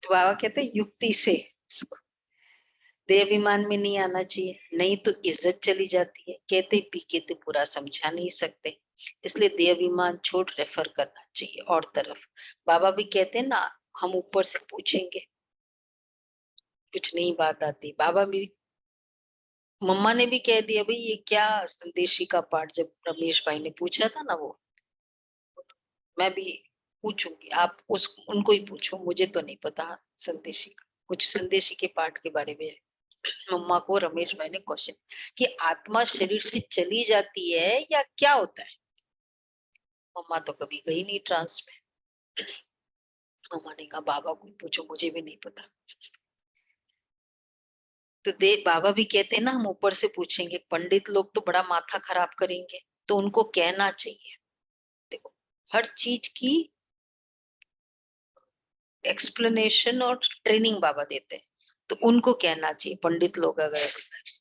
तो बाबा कहते हैं युक्ति से इसको, देहाभिमान में नहीं आना चाहिए, नहीं तो इज्जत चली जाती है। कहते पीके तो पूरा समझा नहीं सकते, इसलिए देहाभिमान छोड़ रेफर करना चाहिए और तरफ। बाबा भी कहते हैं ना, हम ऊपर से पूछेंगे, कुछ नहीं बात आती। बाबा भी, मम्मा ने भी कह दिया भाई ये क्या संदेशी का पाठ, जब रमेश भाई ने पूछा था ना, वो मैं भी पूछूंगी, आप उस उनको ही पूछो, मुझे तो नहीं पता संदेशी का, कुछ संदेशी के पाठ के बारे में। मम्मा को रमेश भाई ने क्वेश्चन कि आत्मा शरीर से चली जाती है या क्या होता है। मम्मा तो कभी गई नहीं ट्रांस में। मम्मा ने कहा बाबा को पूछो, मुझे भी नहीं पता। तो दे बाबा भी कहते हैं ना, हम ऊपर से पूछेंगे, पंडित लोग तो बड़ा माथा खराब करेंगे, तो उनको कहना चाहिए। देखो, हर चीज की एक्सप्लेनेशन और ट्रेनिंग बाबा देते हैं, तो उनको कहना चाहिए पंडित लोग अगर ऐसे करें,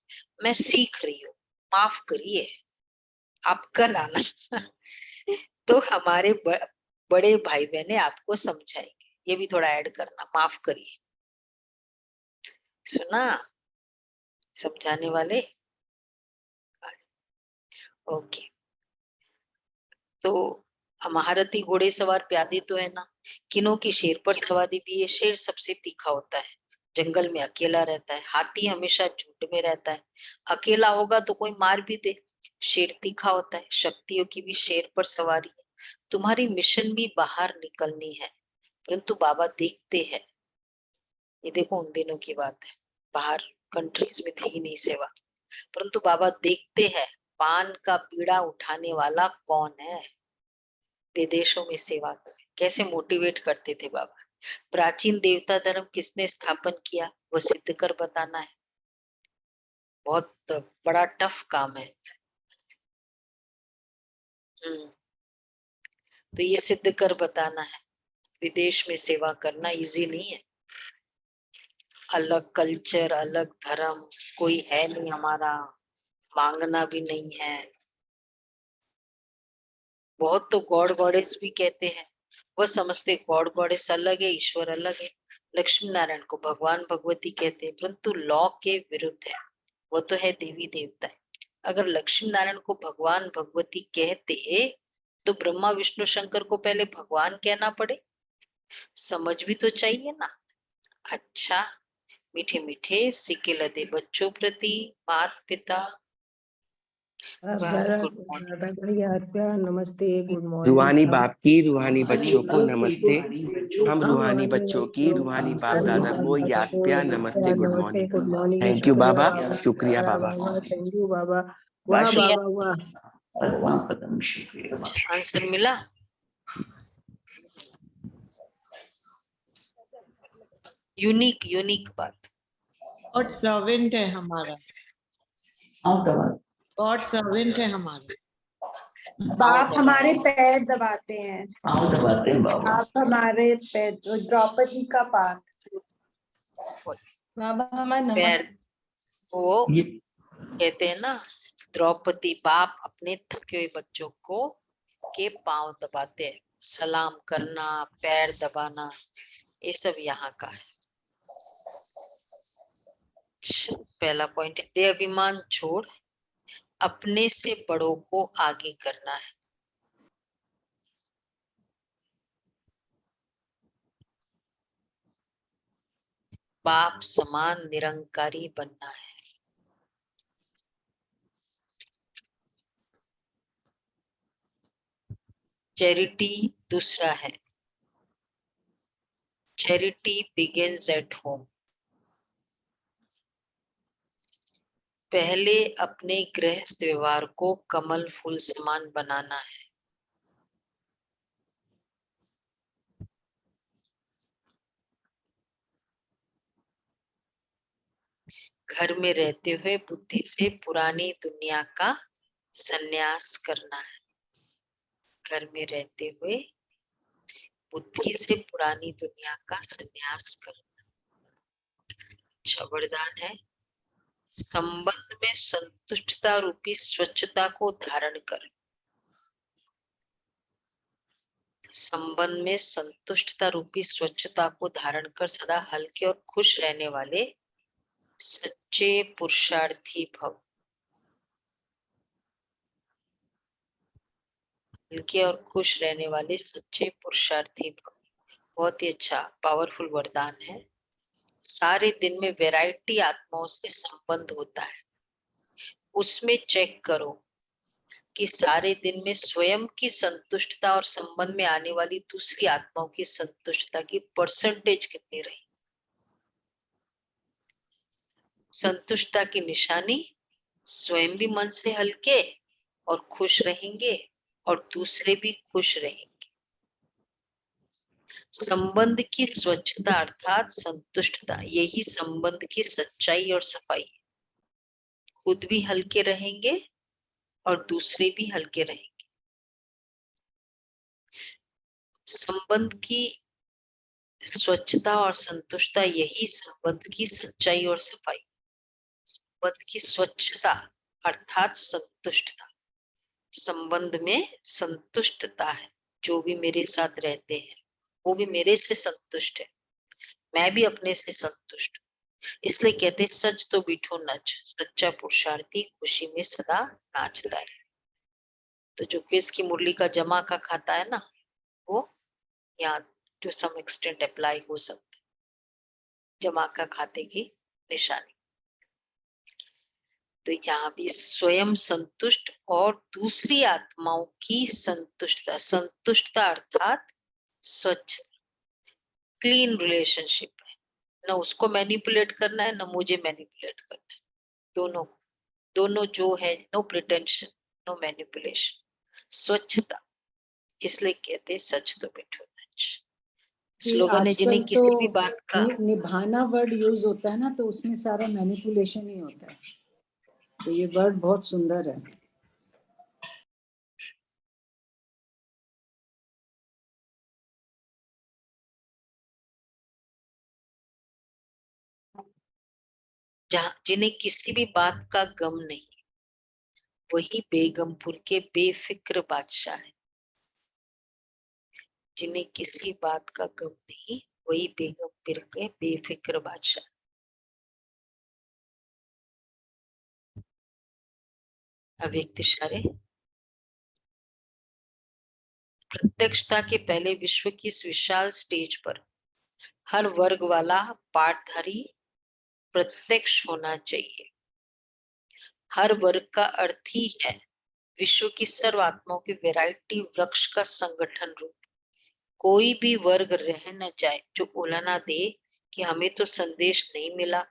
मैं सीख रही हूँ, माफ करिए, आप कल आना। तो हमारे बड़े भाई बहने आपको समझाएंगे, ये भी थोड़ा ऐड करना, माफ करिए। सुना, समझाने वाले। ओके, तो महारथी घोड़ेसवार प्यादे तो है ना, किन्नों की शेर पर सवारी भी है। शेर सबसे तीखा होता है, जंगल में अकेला रहता है। हाथी हमेशा झुंड में रहता है, अकेला होगा तो कोई मार भी दे। शेर तीखा होता है, शक्तियों की भी शेर पर सवारी है। तुम्हारी मिशन भी बाहर निकलनी है, परंतु बाबा देखते हैं। ये देखो उन दिनों की बात है, बाहर कंट्रीज में थी ही नहीं सेवा, परंतु बाबा देखते हैं पान का बीड़ा उठाने वाला कौन है, विदेशों में सेवा करे। कैसे मोटिवेट करते थे बाबा। प्राचीन देवता धर्म किसने स्थापन किया, वो सिद्ध कर बताना है। बहुत बड़ा टफ काम है। तो ये सिद्ध कर बताना है। विदेश में सेवा करना इजी नहीं है। अलग कल्चर, अलग धर्म कोई है नहीं हमारा, मांगना भी नहीं है। बहुत तो गॉड गॉडेस भी कहते हैं, वो समझते गॉड गॉडेस अलग है, ईश्वर अलग है। लक्ष्मी नारायण को भगवान भगवती कहते हैं, परंतु लॉ के विरुद्ध है। वो तो है देवी देवता है। अगर लक्ष्मी नारायण को भगवान भगवती कहते तो ब्रह्मा विष्णु शंकर को पहले भगवान कहना पड़े। समझ भी तो चाहिए ना। अच्छा, मीठे मीठे सिक्के लदे बच्चों प्रति माता पिता नमस्ते, गुड मॉर्निंग। रूहानी बाप की रूहानी बच्चों को नमस्ते। हम रूहानी बच्चों की रूहानी बाप दादा को याद प्यार नमस्ते, good morning. Good morning. Thank you बाबा, शुक्रिया बाबा। थैंक यू बाबा। वाह बाबा वाह। आंसर मिला। यूनिक यूनिक बात। गॉड सर्वेंट है हमारा, गॉड सर्वेंट है हमारा। बाप हमारे पैर दबाते हैं, आप हमारे पैर। द्रौपदी का पाठ बाबा हमारे पैर वो कहते हैं ना, द्रौपदी बाप अपने थके हुए बच्चों को के पांव दबाते हैं। सलाम करना, पैर दबाना, ये सब यहाँ का है। पहला पॉइंट, दे अभिमान छोड़ अपने से बड़ों को आगे करना है। बाप समान निरंकारी बनना है। चैरिटी दूसरा है। Charity begins at home. पहले अपने गृहस्थ व्यवहार को कमल फूल समान बनाना है। घर में रहते हुए बुद्धि से पुरानी दुनिया का संन्यास करना है। घर में रहते हुए बुद्धि से पुरानी दुनिया का संन्यास करना। अच्छा वरदान है, संबंध में संतुष्टता रूपी स्वच्छता को धारण कर। संबंध में संतुष्टता रूपी स्वच्छता को धारण कर सदा हल्के और खुश रहने वाले सच्चे पुरुषार्थी भव। हल्के और खुश रहने वाले सच्चे पुरुषार्थी भव। बहुत ही अच्छा पावरफुल वरदान है। सारे दिन में वैरायटी आत्माओं से संबंध होता है, उसमें चेक करो कि सारे दिन में स्वयं की संतुष्टता और संबंध में आने वाली दूसरी आत्माओं की संतुष्टता की परसेंटेज कितनी रही। संतुष्टता की निशानी, स्वयं भी मन से हल्के और खुश रहेंगे और दूसरे भी खुश रहेंगे। संबंध की स्वच्छता अर्थात संतुष्टता, यही संबंध की सच्चाई और सफाई है। खुद भी हल्के रहेंगे और दूसरे भी हल्के रहेंगे। संबंध की स्वच्छता और संतुष्टता, यही संबंध की सच्चाई और सफाई। संबंध की स्वच्छता अर्थात संतुष्टता, संबंध में संतुष्टता है। जो भी मेरे साथ रहते हैं वो भी मेरे से संतुष्ट है, मैं भी अपने से संतुष्ट हूँ। इसलिए कहते सच तो बीठो नच, सच्चा पुरुषार्थी खुशी में सदा नाचता रहे। तो जो क्विज की मुरली का जमा का खाता है ना, वो यहाँ टू सम एक्सटेंट अप्लाई हो सकता है। जमा का खाते की निशानी। तो यहाँ भी स्वयं संतुष्ट और दूसरी आत्माओं की संतुष्टता अर्थात स्वच्छ क्लीन रिलेशनशिप है। न उसको मैनिपुलेट करना है, न मुझे मैनिपुलेट करना है। दोनों जो है, नो प्रिटेंशन, नो मैनिपुलेशन, स्वच्छता। इसलिए कहते हैं सच तो मिठो नच। स्लोगन है, जिन्हें आजकल किसी भी तो बात का निभाना वर्ड यूज होता है ना, तो उसमें सारा मैनिपुलेशन ही होता है। तो ये वर्ड बहुत सुंदर है। जिन्हें किसी भी बात का गम नहीं, वही बेगमपुर के बेफिक्र बादशाह है। जिन्हें किसी बात का गम नहीं, वही बेगमपुर के बेफिक्र बादशाह। अव्यक्त इशारे। प्रत्यक्षता के पहले विश्व की इस विशाल स्टेज पर हर वर्ग वाला पाठधारी प्रत्यक्ष होना चाहिए। हर वर्ग का अर्थ ही है विश्व की सर्व आत्माओं की वैरायटी वृक्ष का संगठन रूप। कोई भी वर्ग रह न जाए जो उलझना दे कि हमें तो संदेश नहीं मिला।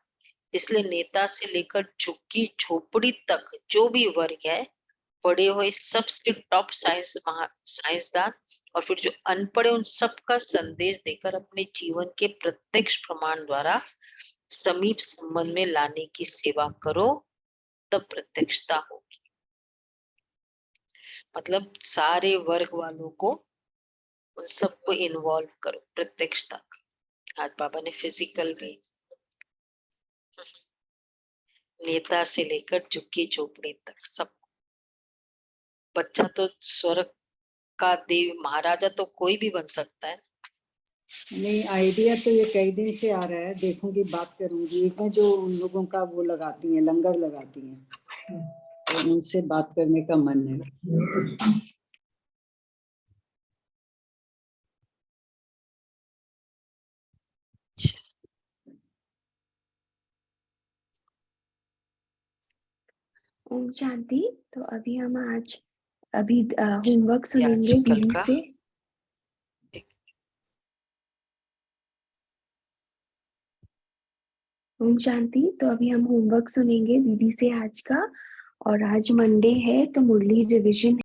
इसलिए नेता से लेकर झुग्गी झोपड़ी तक जो भी वर्ग है, पढ़े हुए सबसे टॉप साइंसदान और फिर जो अनपढ़े, उन सबका संदेश देकर अपने जीवन के प्रत्यक्ष प्रमाण द्वारा समीप संबंध में लाने की सेवा करो, तब प्रत्यक्षता होगी। मतलब सारे वर्ग वालों को, उन सबको इन्वॉल्व करो प्रत्यक्षता का। आज बाबा ने फिजिकल में नेता से लेकर झुग्गी झोपड़ी तक सबको। बच्चा तो स्वर्ग का देव महाराजा तो कोई भी बन सकता है। नहीं, आइडिया तो ये कई दिन से आ रहा है, देखूंगी, बात करूंगी। एक है जो उन लोगों का वो लगाती हैं, लंगर लगाती हैं, तो उनसे बात करने का मन है। ओम शांति। तो अभी हम अभी होमवर्क आज सुनेंगे कल दीदी का से। ओम शांति। तो अभी हम होमवर्क सुनेंगे दीदी से आज का। और आज मंडे है तो मुरली रिविजन